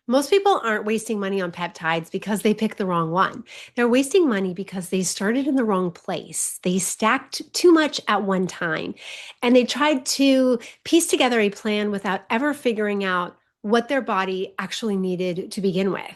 Most people aren't wasting money on peptides because they picked the wrong one. They're wasting money because they started in the wrong place. They stacked too much at one time and they tried to piece together a plan without ever figuring out what their body actually needed to begin with.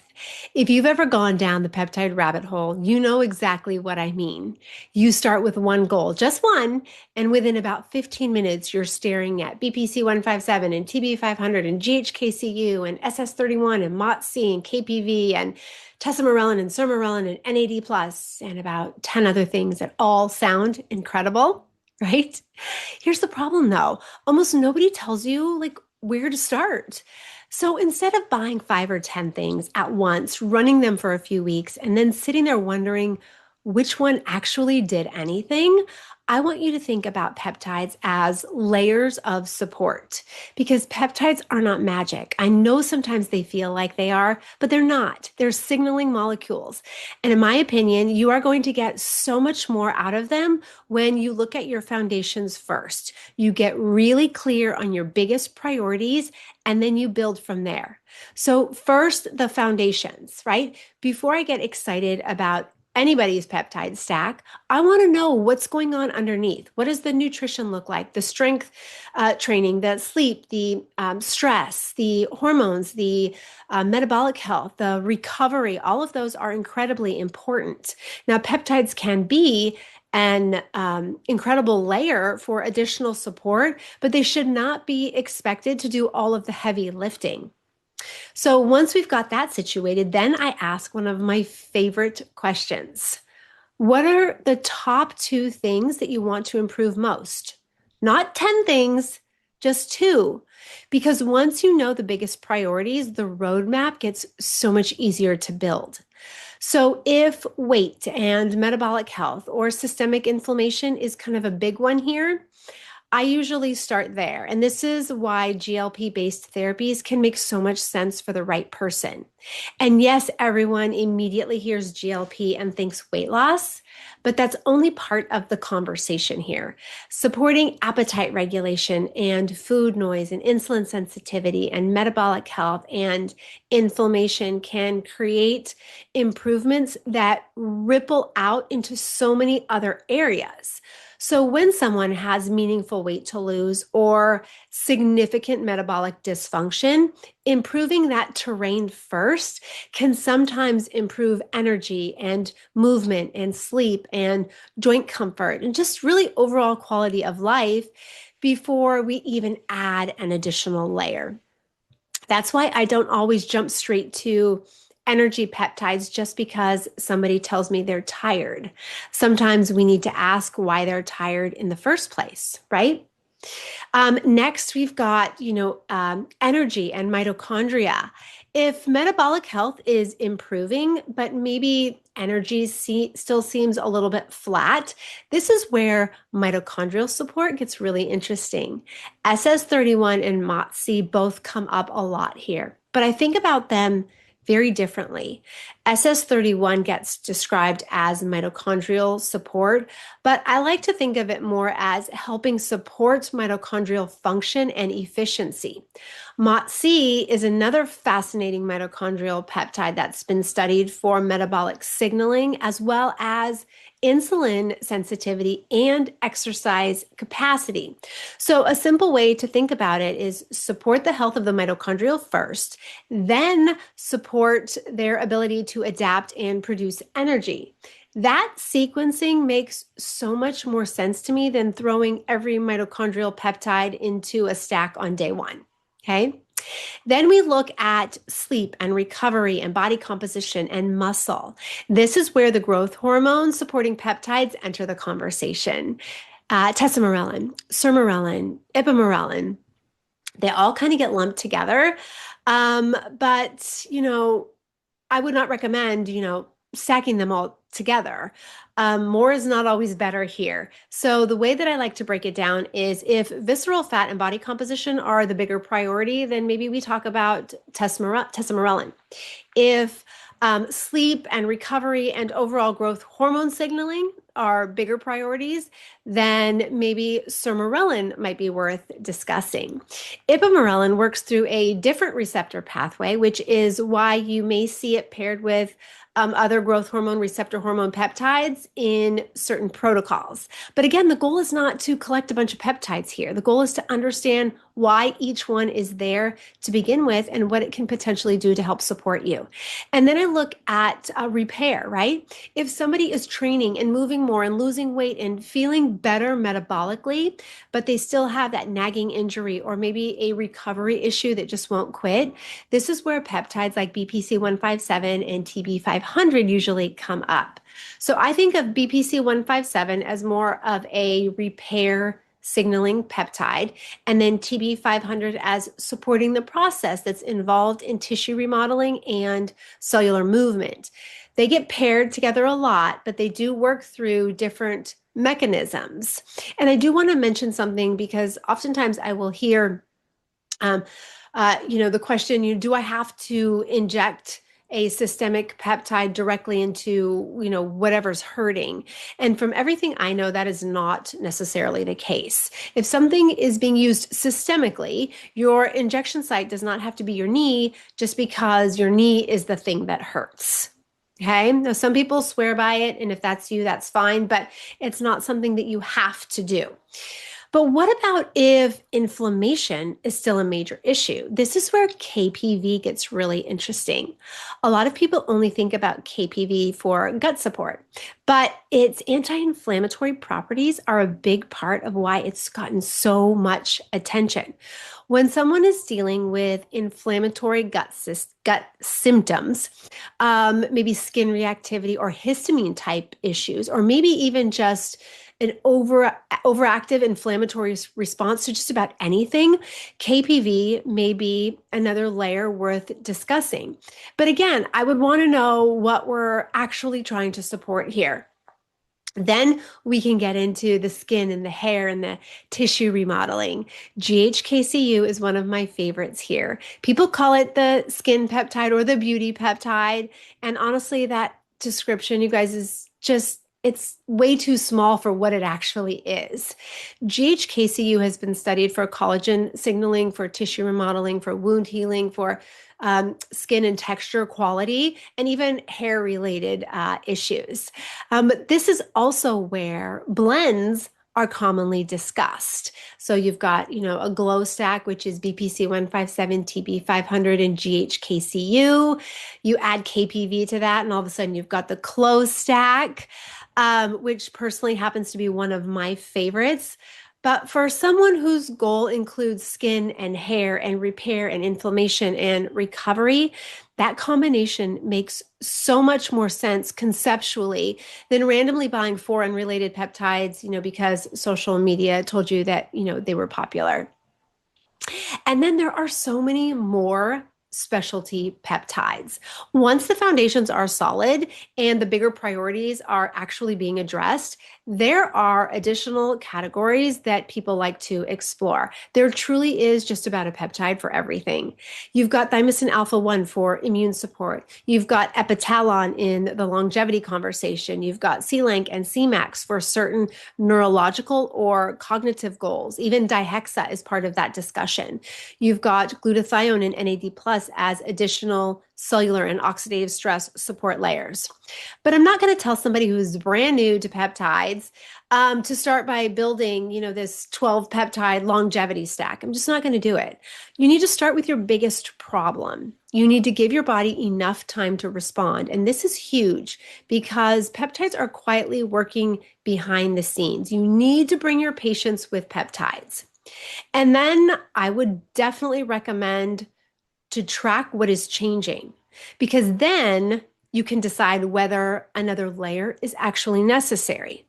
If you've ever gone down the peptide rabbit hole, you know exactly what I mean. You start with one goal, just one, and within about 15 minutes, you're staring at BPC 157 and TB 500 and GHKCU and SS31 and MOTS-C and KPV and tesamorelin and sermorelin and NAD plus and about 10 other things that all sound incredible, right? Here's the problem though. Almost nobody tells you like where to start. So instead of buying 5 or 10 things at once, running them for a few weeks, and then sitting there wondering which one actually did anything, I want you to think about peptides as layers of support because peptides are not magic. I know sometimes they feel like they are, but they're not. They're signaling molecules. And in my opinion, you are going to get so much more out of them when you look at your foundations first. You get really clear on your biggest priorities and then you build from there. So, first, the foundations, right? Before I get excited about anybody's peptide stack, I want to know what's going on underneath. What does the nutrition look like? The strength training, the sleep, the stress, the hormones, the metabolic health, the recovery, all of those are incredibly important. Now, peptides can be an incredible layer for additional support, but they should not be expected to do all of the heavy lifting. So once we've got that situated, then I ask one of my favorite questions. What are the top 2 things that you want to improve most? Not 10 things, just 2. Because once you know the biggest priorities, the roadmap gets so much easier to build. So if weight and metabolic health or systemic inflammation is kind of a big one here, I usually start there. And this is why GLP-based therapies can make so much sense for the right person. And yes, everyone immediately hears GLP and thinks weight loss, but that's only part of the conversation here. Supporting appetite regulation and food noise and insulin sensitivity and metabolic health and inflammation can create improvements that ripple out into so many other areas. So when someone has meaningful weight to lose or significant metabolic dysfunction, improving that terrain first can sometimes improve energy and movement and sleep and joint comfort and just really overall quality of life before we even add an additional layer. That's why I don't always jump straight to energy peptides just because somebody tells me they're tired. Sometimes we need to ask why they're tired in the first place, right? Next, we've got, energy and mitochondria. If metabolic health is improving, but maybe energy still seems a little bit flat, this is where mitochondrial support gets really interesting. SS31 and MOTS-C both come up a lot here, but I think about them very differently. SS31 gets described as mitochondrial support, but I like to think of it more as helping support mitochondrial function and efficiency. MOTS-C is another fascinating mitochondrial peptide that's been studied for metabolic signaling as well as insulin sensitivity and exercise capacity. So a simple way to think about it is support the health of the mitochondrial first, then support their ability to adapt and produce energy. That sequencing makes so much more sense to me than throwing every mitochondrial peptide into a stack on day one. Okay. Then we look at sleep and recovery and body composition and muscle. This is where the growth hormones supporting peptides enter the conversation. Tesamorelin, sermorelin, ipamorelin, they all kind of get lumped together. But, I would not recommend, stacking them all together. More is not always better here. So the way that I like to break it down is if visceral fat and body composition are the bigger priority, then maybe we talk about tesamorelin. If sleep and recovery and overall growth hormone signaling are bigger priorities, then maybe sermorelin might be worth discussing. Ipamorelin works through a different receptor pathway, which is why you may see it paired with other growth hormone receptor hormone peptides in certain protocols. But again, the goal is not to collect a bunch of peptides here. The goal is to understand why each one is there to begin with and what it can potentially do to help support you. And then I look at repair, right? If somebody is training and moving more and losing weight and feeling better metabolically, but they still have that nagging injury or maybe a recovery issue that just won't quit, this is where peptides like BPC 157 and TB 500 usually come up. So I think of BPC 157 as more of a repair signaling peptide, and then TB 500 as supporting the process that's involved in tissue remodeling and cellular movement. They get paired together a lot, but they do work through different mechanisms. And I do want to mention something because oftentimes I will hear um, the question, do I have to inject a systemic peptide directly into, whatever's hurting? And from everything I know, that is not necessarily the case. If something is being used systemically, your injection site does not have to be your knee just because your knee is the thing that hurts. Okay. Now, some people swear by it, and if that's you, that's fine, but it's not something that you have to do. But what about if inflammation is still a major issue? This is where KPV gets really interesting. A lot of people only think about KPV for gut support, but its anti-inflammatory properties are a big part of why it's gotten so much attention. When someone is dealing with inflammatory gut symptoms, maybe skin reactivity or histamine type issues, or maybe even just an overactive inflammatory response to just about anything, KPV may be another layer worth discussing. But again, I would want to know what we're actually trying to support here. Then we can get into the skin and the hair and the tissue remodeling. GHKCU is one of my favorites here. People call it the skin peptide or the beauty peptide. And honestly, that description, you guys, is just, it's way too small for what it actually is. GHKCU has been studied for collagen signaling, for tissue remodeling, for wound healing, for skin and texture quality, and even hair related issues. But this is also where blends are commonly discussed. So you've got, a glow stack, which is BPC 157, TB 500, and GHKCU. You add KPV to that, and all of a sudden you've got the close stack, which personally happens to be one of my favorites. But for someone whose goal includes skin and hair and repair and inflammation and recovery, that combination makes so much more sense conceptually than randomly buying 4 unrelated peptides, because social media told you that, they were popular. And then there are so many more specialty peptides. Once the foundations are solid and the bigger priorities are actually being addressed, there are additional categories that people like to explore. There truly is just about a peptide for everything. You've got thymosin alpha 1 for immune support. You've got epitalon in the longevity conversation. You've got C-Lank and C-Max for certain neurological or cognitive goals. Even dihexa is part of that discussion. You've got glutathione and NAD plus as additional cellular and oxidative stress support layers. But I'm not going to tell somebody who's brand new to peptides to start by building, this 12 peptide longevity stack. I'm just not going to do it. You need to start with your biggest problem. You need to give your body enough time to respond. And this is huge because peptides are quietly working behind the scenes. You need to bring your patients with peptides. And then I would definitely recommend to track what is changing, because then you can decide whether another layer is actually necessary.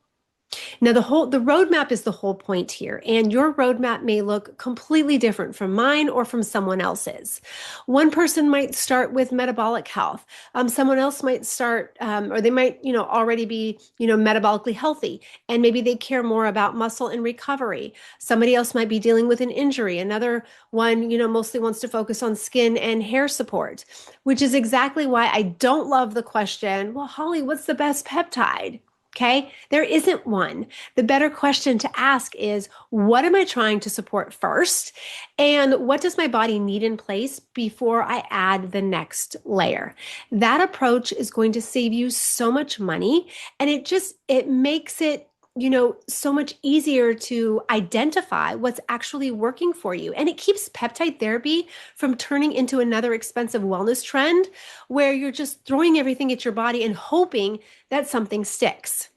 Now, the roadmap is the whole point here, and your roadmap may look completely different from mine or from someone else's. One person might start with metabolic health. Someone else might start, or they might, already be, metabolically healthy, and maybe they care more about muscle and recovery. Somebody else might be dealing with an injury. Another one, mostly wants to focus on skin and hair support, which is exactly why I don't love the question, well, Holly, what's the best peptide? Okay, there isn't one. The better question to ask is, what am I trying to support first? And what does my body need in place before I add the next layer? That approach is going to save you so much money, and it makes it so much easier to identify what's actually working for you. And it keeps peptide therapy from turning into another expensive wellness trend where you're just throwing everything at your body and hoping that something sticks.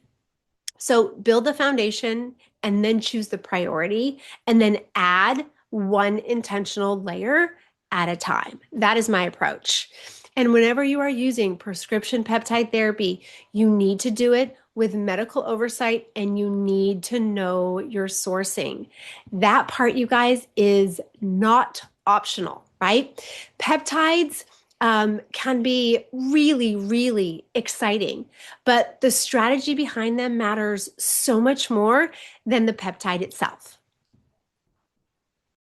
So build the foundation and then choose the priority and then add one intentional layer at a time. That is my approach. And whenever you are using prescription peptide therapy, you need to do it with medical oversight and you need to know your sourcing. That part, you guys, is not optional, right? Peptides can be really, really exciting, but the strategy behind them matters so much more than the peptide itself.